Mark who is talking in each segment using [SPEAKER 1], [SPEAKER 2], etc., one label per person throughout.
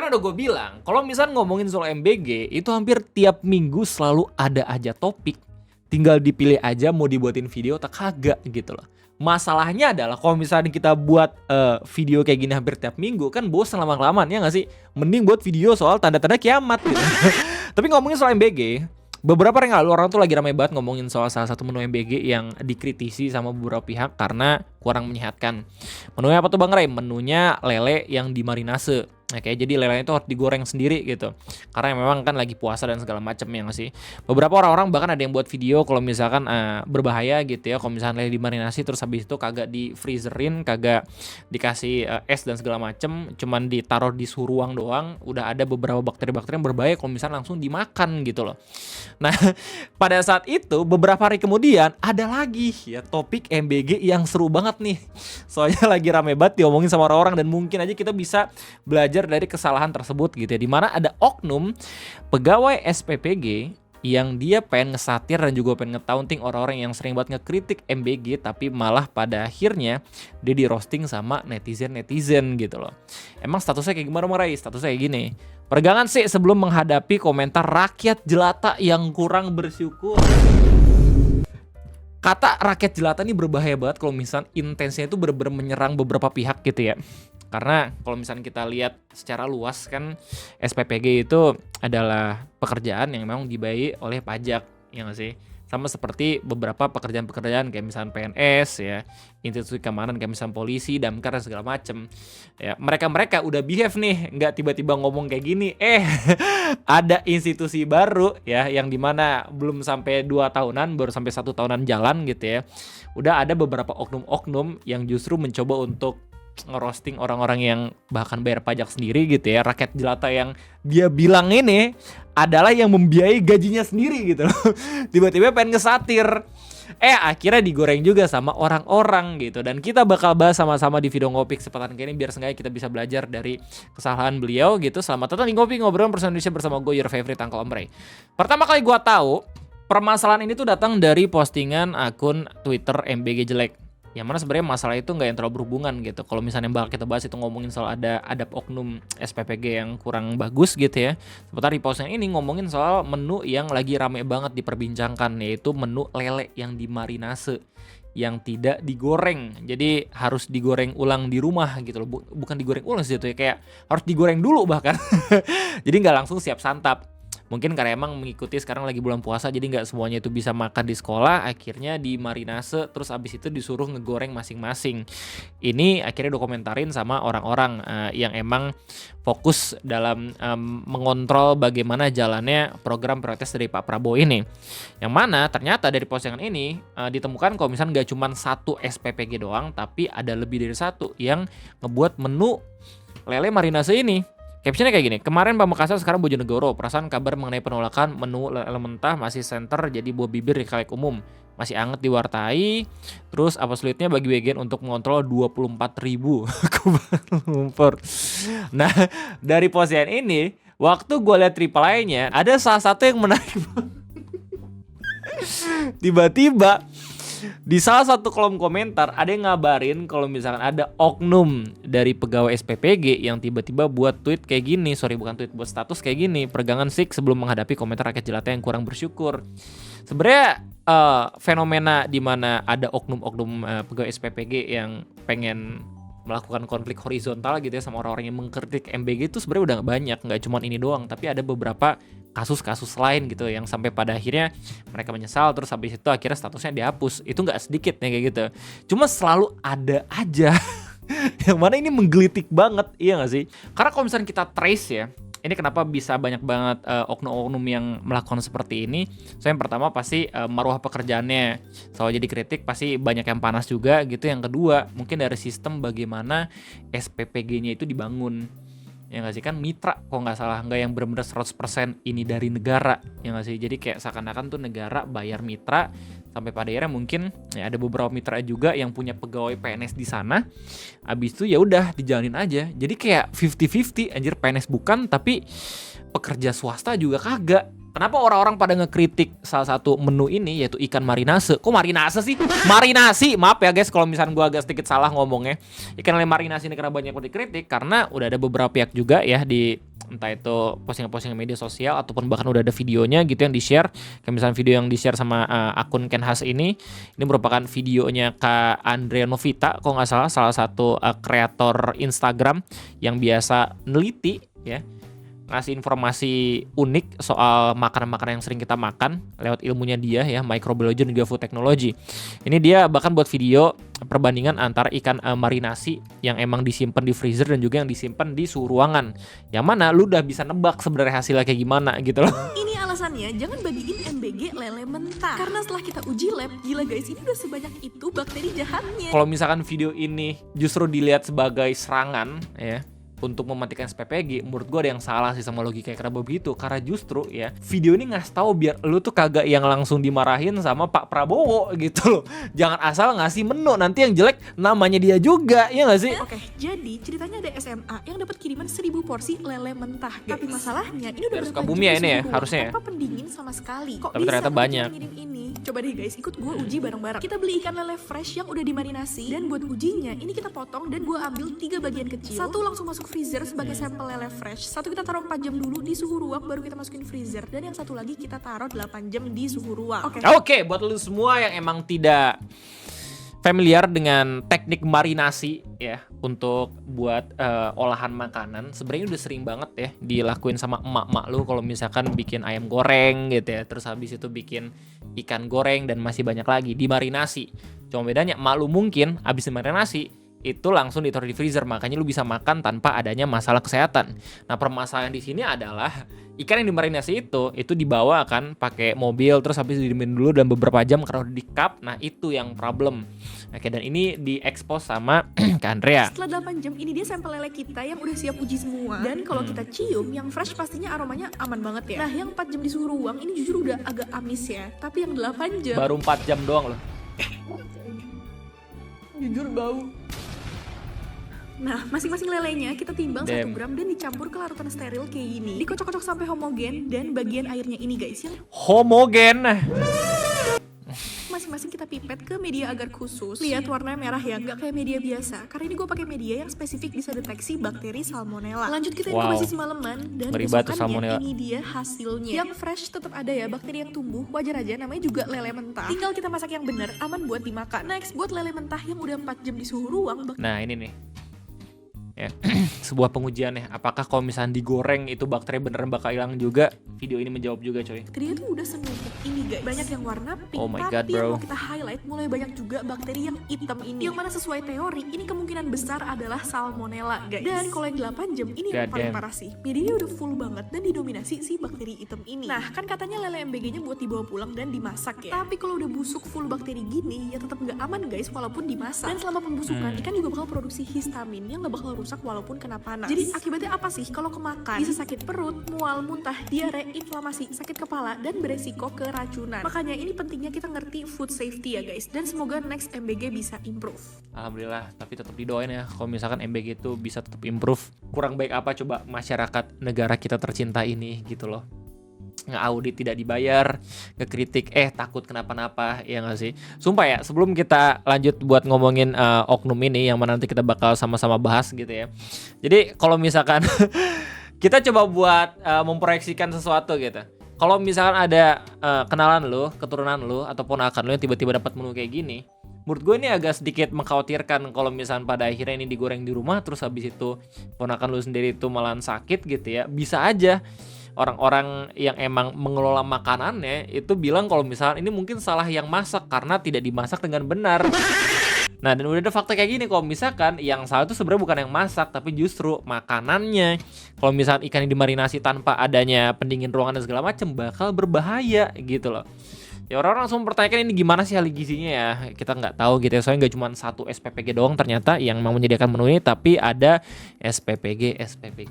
[SPEAKER 1] Kan udah gue bilang, kalau misalnya ngomongin soal MBG, itu hampir tiap minggu selalu ada aja topik. Tinggal dipilih aja mau dibuatin video atau kagak gitu loh. Masalahnya adalah kalau misalnya kita buat video kayak gini hampir tiap minggu, kan bosan lama-kelamaan ya nggak sih? Mending buat video soal tanda-tanda kiamat gitu. Tapi ngomongin soal MBG, beberapa hari yang lalu orang tuh lagi ramai banget ngomongin soal salah satu menu MBG yang dikritisi sama beberapa pihak karena kurang menyehatkan. Menunya apa tuh Bang Ray? Menunya lele yang dimarinase. Nah, kayak jadi lelenya itu harus digoreng sendiri gitu. Karena memang kan lagi puasa dan segala macam ya nggak sih. Beberapa orang-orang bahkan ada yang buat video kalau misalkan berbahaya gitu ya. Kalau misalkan lele dimarinasi terus habis itu kagak di freezerin, kagak dikasih es dan segala macam, cuman ditaruh di suhu ruang doang, udah ada beberapa bakteri-bakteri yang berbahaya kalau misalkan langsung dimakan gitu loh. Nah, pada saat itu beberapa hari kemudian ada lagi ya topik MBG yang seru banget nih. Soalnya lagi rame banget diomongin sama orang-orang dan mungkin aja kita bisa belajar dari kesalahan tersebut gitu ya. Dimana ada oknum pegawai SPPG yang dia pengen ngesatir dan juga pengen ngetaunting orang-orang yang sering banget ngekritik MBG, tapi malah pada akhirnya dia di roasting sama netizen gitu loh. Emang statusnya kayak gimana Ray? Statusnya kayak gini. Peregangan sih sebelum menghadapi komentar rakyat jelata yang kurang bersyukur. Kata rakyat jelata ini berbahaya banget kalau misalnya intensinya itu bener-bener menyerang beberapa pihak gitu ya. Karena kalau misalnya kita lihat secara luas kan SPPG itu adalah pekerjaan yang memang dibayar oleh pajak, ya nggak sih? Sama seperti beberapa pekerjaan-pekerjaan kayak misalnya PNS ya, institusi keamanan kayak misalnya polisi, damkar dan segala macem. Ya, mereka udah behave nih, nggak tiba-tiba ngomong kayak gini. Ada institusi baru ya, yang dimana belum sampai 2 tahunan, baru sampai 1 tahunan jalan gitu ya. Udah ada beberapa oknum-oknum yang justru mencoba untuk ngerosting orang-orang yang bahkan bayar pajak sendiri gitu ya, rakyat jelata yang dia bilang ini adalah yang membiayai gajinya sendiri gitu loh. Tiba-tiba pengen ngesatir. Akhirnya digoreng juga sama orang-orang gitu. Dan kita bakal bahas sama-sama di video ngopi kesempatan kali ini biar seenggaknya kita bisa belajar dari kesalahan beliau gitu. Selamat datang di Ngopi Ngobrol Personal Indonesia bersama gue, your favorite Uncle Om Ray. Pertama kali gue tahu permasalahan ini tuh datang dari postingan akun Twitter MBG Jelek. Yang mana sebenarnya masalah itu nggak yang terlalu berhubungan gitu. Kalau misalnya yang bakal kita bahas itu ngomongin soal ada oknum SPPG yang kurang bagus gitu ya. Sementara di postingan ini ngomongin soal menu yang lagi rame banget diperbincangkan, yaitu menu lele yang dimarinase, yang tidak digoreng. Jadi harus digoreng ulang di rumah gitu loh. Bukan digoreng ulang sih itu ya, kayak harus digoreng dulu bahkan. Jadi nggak langsung siap santap. Mungkin karena emang mengikuti sekarang lagi bulan puasa, jadi nggak semuanya itu bisa makan di sekolah, akhirnya dimarinase, terus abis itu disuruh ngegoreng masing-masing. Ini akhirnya dokumentarin sama orang-orang yang emang fokus dalam mengontrol bagaimana jalannya program prioritas dari Pak Prabowo ini. Yang mana ternyata dari postingan ini ditemukan kalau misalnya nggak cuma satu SPPG doang, tapi ada lebih dari satu yang ngebuat menu lele marinase ini. Captionnya kayak gini, kemarin Pamekasan sekarang Bojonegoro, perasaan kabar mengenai penolakan menu lele mentah masih center jadi buah bibir di khalayak umum. Masih anget diwartai, terus apa sulitnya bagi bagian untuk mengontrol 24.000 kubik lumpur. Nah, dari postingan ini, waktu gue liat reply-nya, ada salah satu yang menarik. Tiba-tiba di salah satu kolom komentar ada yang ngabarin kalau misalkan ada oknum dari pegawai SPPG yang tiba-tiba buat tweet kayak gini, bukan tweet, buat status kayak gini, peregangan sik sebelum menghadapi komentar rakyat jelata yang kurang bersyukur. Sebenarnya fenomena di mana ada oknum-oknum pegawai SPPG yang pengen melakukan konflik horizontal gitu ya sama orang-orang yang mengkritik MBG itu sebenarnya udah banyak, nggak cuma ini doang, tapi ada beberapa kasus-kasus lain gitu yang sampai pada akhirnya mereka menyesal, terus habis itu akhirnya statusnya dihapus. Itu nggak sedikit nih kayak gitu, cuma selalu ada aja yang mana ini menggelitik banget, iya nggak sih? Karena kalau misalnya kita trace ya, ini kenapa bisa banyak banget oknum-oknum yang melakukan seperti ini. So yang pertama pasti maruah pekerjaannya selalu jadi kritik, pasti banyak yang panas juga gitu. Yang kedua mungkin dari sistem bagaimana SPPG-nya itu dibangun, ya nggak sih? Kan mitra kok nggak salah, nggak yang benar-benar 100% ini dari negara, ya nggak sih? Jadi kayak seakan-akan tuh negara bayar mitra, sampai pada akhirnya mungkin ya ada beberapa mitra juga yang punya pegawai PNS di sana. Abis itu ya udah dijalanin aja. Jadi kayak 50-50, anjir, PNS bukan tapi pekerja swasta juga kagak. Kenapa orang-orang pada ngekritik salah satu menu ini yaitu ikan marinase? Kok marinase sih? Marinasi, maaf ya guys kalau misalnya gue agak sedikit salah ngomongnya. Ikan lele marinasi ini karena banyak dikritik karena udah ada beberapa pihak juga ya di entah itu postingan-postingan media sosial ataupun bahkan udah ada videonya gitu yang di-share. Kayak misalnya video yang di-share sama akun Kenhas ini merupakan videonya Kak Andrea Novita, kalau nggak salah satu kreator Instagram yang biasa neliti ya, ngasih informasi unik soal makanan-makanan yang sering kita makan lewat ilmunya dia ya, microbiology dan juga food technology. Ini dia bahkan buat video perbandingan antara ikan marinasi yang emang disimpan di freezer dan juga yang disimpan di suhu ruangan. Yang mana lu udah bisa nebak sebenarnya hasilnya kayak gimana gitu loh.
[SPEAKER 2] Ini alasannya jangan bagiin MBG lele mentah. Karena setelah kita uji lab, gila guys, ini udah sebanyak itu bakteri jahatnya.
[SPEAKER 1] Kalau misalkan video ini justru dilihat sebagai serangan ya untuk mematikan SPPG, menurut gue ada yang salah sih sama logika kayak begitu. Karena justru ya video ini ngasih tahu biar lu tuh kagak yang langsung dimarahin sama Pak Prabowo gitu loh. Jangan asal ngasih menu, nanti yang jelek namanya dia juga, ya nggak sih?
[SPEAKER 2] Oke, jadi ceritanya ada SMA yang dapat kiriman 1000 porsi lele mentah, guys. Tapi masalahnya ini udah
[SPEAKER 1] Dari
[SPEAKER 2] berapa
[SPEAKER 1] Sukabumi ya ini ya,
[SPEAKER 2] suhu
[SPEAKER 1] harusnya ya?
[SPEAKER 2] tanpa pendingin sama sekali. Kok
[SPEAKER 1] Tapi ternyata
[SPEAKER 2] bisa
[SPEAKER 1] banyak.
[SPEAKER 2] ngirim ini? Coba deh guys, ikut gue uji bareng-bareng. Kita beli ikan lele fresh yang udah dimarinasi, dan buat ujinya ini kita potong dan gue ambil 3 bagian kecil. Satu langsung masuk freezer sebagai sampel lele fresh. Satu kita taruh 4 jam dulu di suhu ruang baru kita masukin freezer, dan yang satu lagi kita taruh 8 jam di suhu ruang.
[SPEAKER 1] Oke, buat lu semua yang emang tidak familiar dengan teknik marinasi ya untuk buat olahan makanan, sebenarnya udah sering banget ya dilakuin sama emak-emak lu kalau misalkan bikin ayam goreng gitu ya, terus habis itu bikin ikan goreng dan masih banyak lagi dimarinasi. Cuma bedanya emak lu mungkin habis dimarinasi itu langsung ditaruh di freezer, makanya lu bisa makan tanpa adanya masalah kesehatan. Nah, permasalahan di sini adalah ikan yang dimarinasi itu dibawa kan pakai mobil, terus habis didiemin dulu dan beberapa jam karena udah di cup. Nah, itu yang problem. Oke, dan ini diekspos sama Kak Andrea.
[SPEAKER 2] Setelah 8 jam ini dia sampel lele kita yang udah siap uji semua. Dan kalau kita cium, yang fresh pastinya aromanya aman banget ya. Nah, yang 4 jam di suhu ruang ini jujur udah agak amis ya. Tapi yang 8 jam
[SPEAKER 1] Baru 4 jam doang loh.
[SPEAKER 2] jujur bau. Nah, masing-masing lelenya kita timbang 1 gram dan dicampur ke larutan steril kayak gini. Dikocok-kocok sampai homogen, dan bagian airnya ini guys yang
[SPEAKER 1] Homogen.
[SPEAKER 2] masing-masing kita pipet ke media agar khusus. Lihat warna merah ya, nggak kayak media biasa. Karena ini gue pakai media yang spesifik bisa deteksi bakteri salmonella. Lanjut kita inkubasi semalaman, dan besokannya ini dia hasilnya. Yang fresh tetap ada ya, bakteri yang tumbuh wajar aja, namanya juga lele mentah. Tinggal kita masak yang benar, aman buat dimakan. Next, buat lele mentah yang udah 4 jam di suhu ruang.
[SPEAKER 1] Nah, ini nih ya, sebuah pengujian ya, apakah kalau misalnya digoreng itu bakteri beneran bakal hilang juga? Video ini menjawab juga coy.
[SPEAKER 2] Bakteri itu udah senumpuk ini guys. Banyak yang warna pink,
[SPEAKER 1] Oh my
[SPEAKER 2] tapi
[SPEAKER 1] God, bro.
[SPEAKER 2] yang mau kita highlight mulai banyak juga bakteri yang hitam ini. Yang mana sesuai teori ini kemungkinan besar adalah salmonella guys. Dan kalau yang 8 jam ini yang paling parah sih. Medianya udah full banget dan didominasi si bakteri hitam ini. Nah, kan katanya lele MBG-nya buat dibawa pulang dan dimasak ya. Tapi kalau udah busuk full bakteri gini ya tetap nggak aman guys walaupun dimasak. Dan selama pembusukan ikan juga bakal produksi histamin yang nggak bakal rusak walaupun kena panas. Jadi akibatnya apa sih kalau kemakan? Bisa sakit perut, mual, muntah, diare, inflamasi, sakit kepala, dan beresiko keracunan. Makanya ini pentingnya kita ngerti food safety ya guys. Dan semoga next MBG bisa improve.
[SPEAKER 1] Alhamdulillah, tapi tetap didoain ya kalau misalkan MBG itu bisa tetap improve. Kurang baik apa coba masyarakat negara kita tercinta ini gitu loh. Nge-audit tidak dibayar, ngekritik takut kenapa-napa, ya nggak sih? Sumpah ya, sebelum kita lanjut buat ngomongin oknum ini yang mana nanti kita bakal sama-sama bahas gitu ya. Jadi kalau misalkan kita coba buat memproyeksikan sesuatu gitu. Kalau misalkan ada kenalan lu, keturunan lu, ataupun akan lu yang tiba-tiba dapat menu kayak gini, menurut gue ini agak sedikit mengkhawatirkan kalau misalkan pada akhirnya ini digoreng di rumah, terus habis itu ponakan lu sendiri itu malahan sakit gitu ya. Bisa aja orang-orang yang emang mengelola makanannya itu bilang kalau misalnya ini mungkin salah yang masak karena tidak dimasak dengan benar. Nah, dan udah ada fakta kayak gini, kalau misalkan yang salah itu sebenarnya bukan yang masak tapi justru makanannya. Kalau misalkan ikan yang dimarinasi tanpa adanya pendingin ruangan dan segala macam bakal berbahaya gitu loh. Ya orang langsung mempertanyakan ini gimana sih ahli gizinya ya. Kita nggak tahu gitu ya, soalnya nggak cuma satu SPPG doang ternyata yang mau menyediakan menu ini, tapi ada SPPG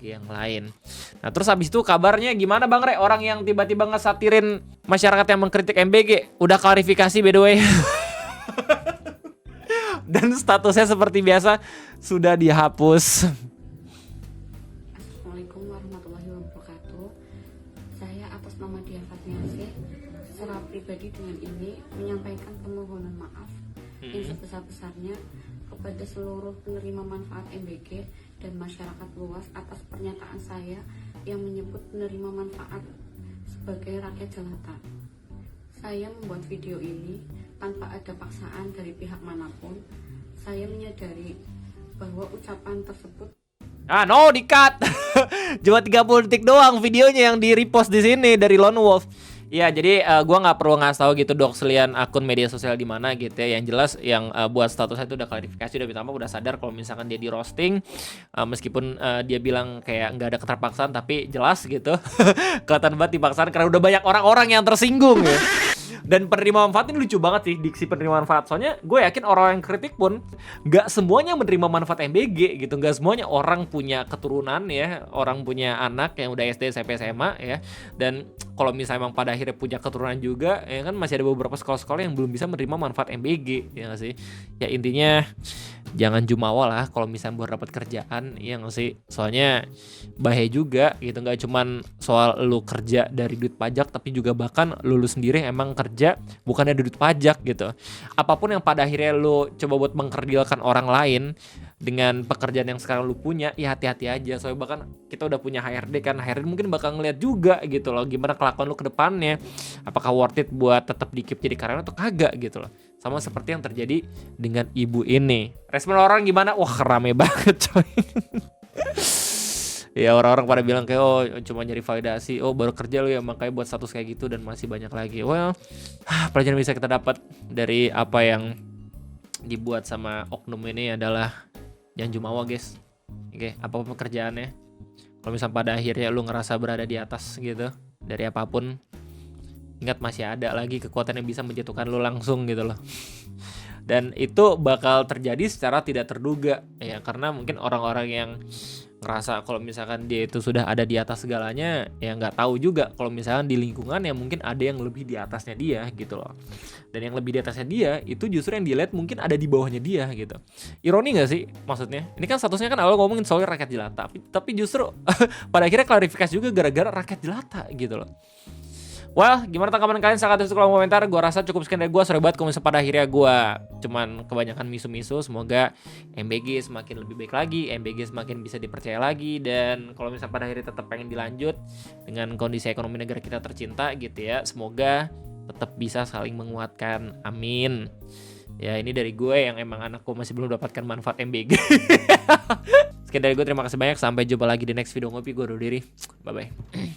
[SPEAKER 1] yang lain. Nah terus habis itu kabarnya gimana Bang Re, orang yang tiba-tiba ngesatirin masyarakat yang mengkritik MBG? Udah klarifikasi by the way. Dan statusnya seperti biasa sudah dihapus.
[SPEAKER 3] Assalamualaikum warahmatullahi wabarakatuh. Saya atas nama Dian Fatmiasih secara pribadi dengan ini menyampaikan permohonan maaf yang sebesar-besarnya kepada seluruh penerima manfaat MBG dan masyarakat luas atas pernyataan saya yang menyebut menerima manfaat sebagai rakyat jelata. Saya membuat video ini tanpa ada paksaan dari pihak manapun. Saya menyadari bahwa ucapan tersebut
[SPEAKER 1] di-cut. Cuma 30 detik doang videonya yang di-repost di sini dari Lone Wolf. Ya, jadi gua nggak perlu ngasih tahu gitu doxelian akun media sosial di mana gitu ya. Yang jelas yang buat statusnya itu udah klarifikasi, udah minta maaf, udah sadar kalau misalkan dia di roasting, meskipun dia bilang kayak nggak ada keterpaksaan, tapi jelas gitu kelihatan banget dipaksakan karena udah banyak orang-orang yang tersinggung ya. Dan penerima manfaat ini lucu banget sih, diksi penerima manfaat. Soalnya gue yakin orang yang kritik pun gak semuanya menerima manfaat MBG gitu. Gak semuanya orang punya keturunan ya, orang punya anak yang udah SD, SMP, SMA ya. Dan kalau misalnya emang pada akhirnya punya keturunan juga ya kan, masih ada beberapa sekolah-sekolah yang belum bisa menerima manfaat MBG ya gak sih. Ya intinya jangan jumawa lah kalau misalnya buat dapat kerjaan ya gak sih. Soalnya bahaya juga gitu, gak cuman soal lu kerja dari duit pajak, tapi juga bahkan lu sendiri emang kerja bukannya duit pajak gitu. Apapun yang pada akhirnya lu coba buat mengkerdilkan orang lain dengan pekerjaan yang sekarang lu punya, ya hati-hati aja. Soalnya bahkan kita udah punya HRD kan, HRD mungkin bakal ngeliat juga gitu loh gimana kelakuan lu ke depannya, apakah worth it buat tetap di keep jadi karyawan atau kagak gitu loh. Sama seperti yang terjadi dengan ibu ini. Respon orang gimana? Wah, rame banget coy. Ya orang-orang pada bilang kayak oh cuma nyari validasi, oh baru kerja lu ya makanya buat status kayak gitu, dan masih banyak lagi. Well, pelajaran bisa kita dapat dari apa yang dibuat sama oknum ini adalah jangan jumawa guys. Oke, apapun pekerjaannya, kalau misalnya pada akhirnya lu ngerasa berada di atas gitu dari apapun, ingat masih ada lagi kekuatan yang bisa menjatuhkan lu langsung gitu loh. Dan itu bakal terjadi secara tidak terduga ya, karena mungkin orang-orang yang ngerasa kalau misalkan dia itu sudah ada di atas segalanya, ya nggak tahu juga kalau misalkan di lingkungan yang mungkin ada yang lebih di atasnya dia gitu loh. Dan yang lebih di atasnya dia itu justru yang dilihat mungkin ada di bawahnya dia gitu. Ironi nggak sih maksudnya? Ini kan statusnya kan awal ngomongin soal rakyat jelata, tapi justru pada akhirnya klarifikasi juga gara-gara rakyat jelata gitu loh. Well, gimana tanggapan kalian? Silahkan tulis di kolom komentar. Gua rasa cukup sekian dari gua. Sorry banget kalau misalnya pada akhirnya gua cuman kebanyakan misu-misu. Semoga MBG semakin lebih baik lagi, MBG semakin bisa dipercaya lagi, dan kalau misalnya pada akhirnya tetap pengen dilanjut dengan kondisi ekonomi negara kita tercinta gitu ya, semoga tetap bisa saling menguatkan. Amin. Ya ini dari gue yang emang anakku masih belum dapatkan manfaat MBG. Sekian dari gue, terima kasih banyak. Sampai jumpa lagi di next video ngopi. Gue undur diri. Bye bye.